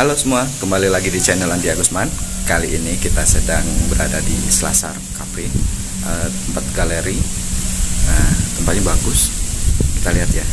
Halo semua, kembali lagi di channel Andi Agusman. Kali ini kita sedang berada di Selasar Kopi, tempat galeri. Nah, tempatnya bagus. Kita lihat ya.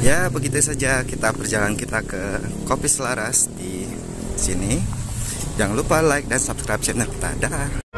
Ya, begitu saja perjalanan kita ke Kopi Selaras di sini. Jangan lupa like dan subscribe channel kita. Dah.